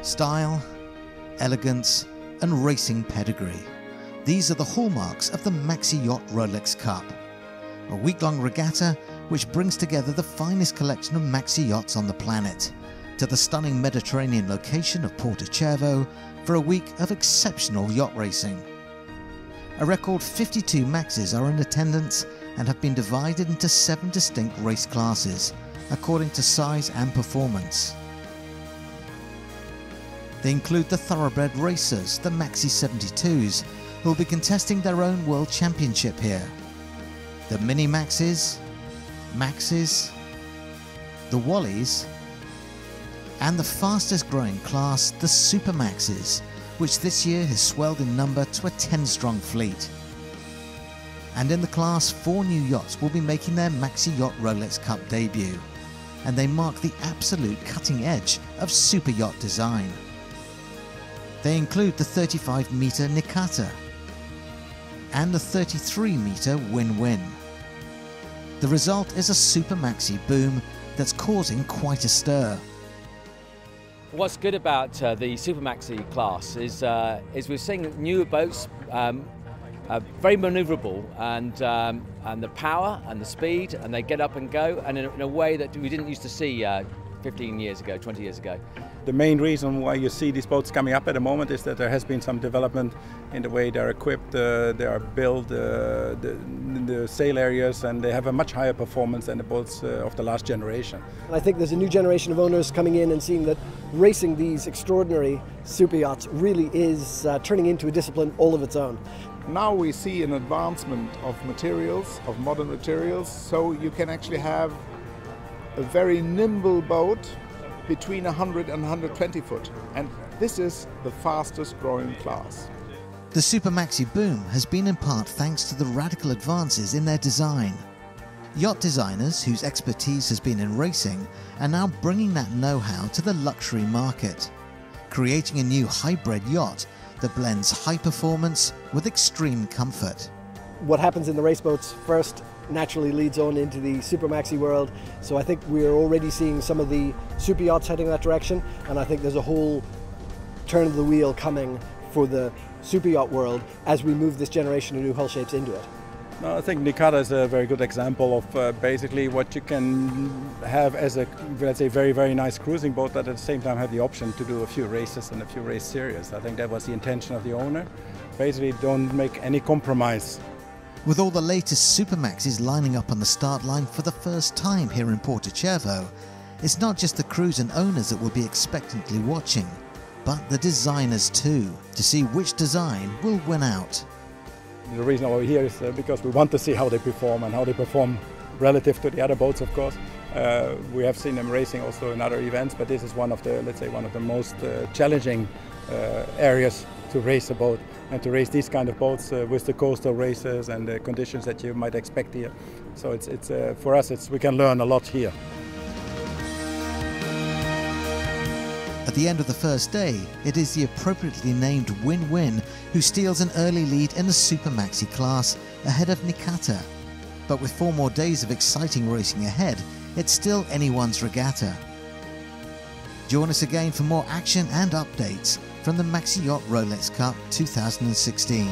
Style, elegance and racing pedigree. These are the hallmarks of the Maxi Yacht Rolex Cup, a week-long regatta which brings together the finest collection of Maxi yachts on the planet to the stunning Mediterranean location of Porto for a week of exceptional yacht racing. A record 52 Maxis are in attendance and have been divided into 7 distinct race classes according to size and performance. They include the thoroughbred racers, the Maxi 72s, who will be contesting their own world championship here. The Mini Maxis, Maxis, the Wallies, and the fastest growing class, the Super Maxis, which this year has swelled in number to a 10-strong fleet. And in the class, 4 new yachts will be making their Maxi Yacht Rolex Cup debut, and they mark the absolute cutting edge of super yacht design. They include the 35-metre Nikata and the 33-metre Win-Win. The result is a Super Maxi boom that's causing quite a stir. What's good about the Super Maxi class is we're seeing newer boats, very manoeuvrable, and the power and the speed, and they get up and go, and in a way that we didn't used to see 15 years ago, 20 years ago. The main reason why you see these boats coming up at the moment is that there has been some development in the way they're equipped, they are built, the sail areas, and they have a much higher performance than the boats of the last generation. I think there's a new generation of owners coming in and seeing that racing these extraordinary super yachts really is turning into a discipline all of its own. Now we see an advancement of materials, of modern materials, so you can actually have a very nimble boat between 100 and 120 foot, and this is the fastest growing class. The Super Maxi boom has been in part thanks to the radical advances in their design. Yacht designers whose expertise has been in racing are now bringing that know-how to the luxury market, creating a new hybrid yacht that blends high performance with extreme comfort. What happens in the race boats first naturally leads on into the Super Maxi world, so I think we're already seeing some of the super yachts heading that direction, and I think there's a whole turn of the wheel coming for the super yacht world as we move this generation of new hull shapes into it. No, I think Nikata is a very good example of basically what you can have as a, let's say, very, very nice cruising boat, but at the same time have the option to do a few races and a few race series. I think that was the intention of the owner. Basically, don't make any compromise. With all the latest Super Maxis lining up on the start line for the first time here in Porto, it's not just the crews and owners that will be expectantly watching, but the designers too, to see which design will win out. The reason why we're here is because we want to see how they perform and how they perform relative to the other boats, of course. We have seen them racing also in other events, but this is one of the, let's say, one of the most challenging areas to race a boat, and to race these kind of boats with the coastal races and the conditions that you might expect here. So it's for us, we can learn a lot here. At the end of the first day, it is the appropriately named Win-Win who steals an early lead in the Super Maxi class ahead of Nikata. But with 4 more days of exciting racing ahead, it's still anyone's regatta. Join us again for more action and updates from the Maxi Yacht Rolex Cup 2016.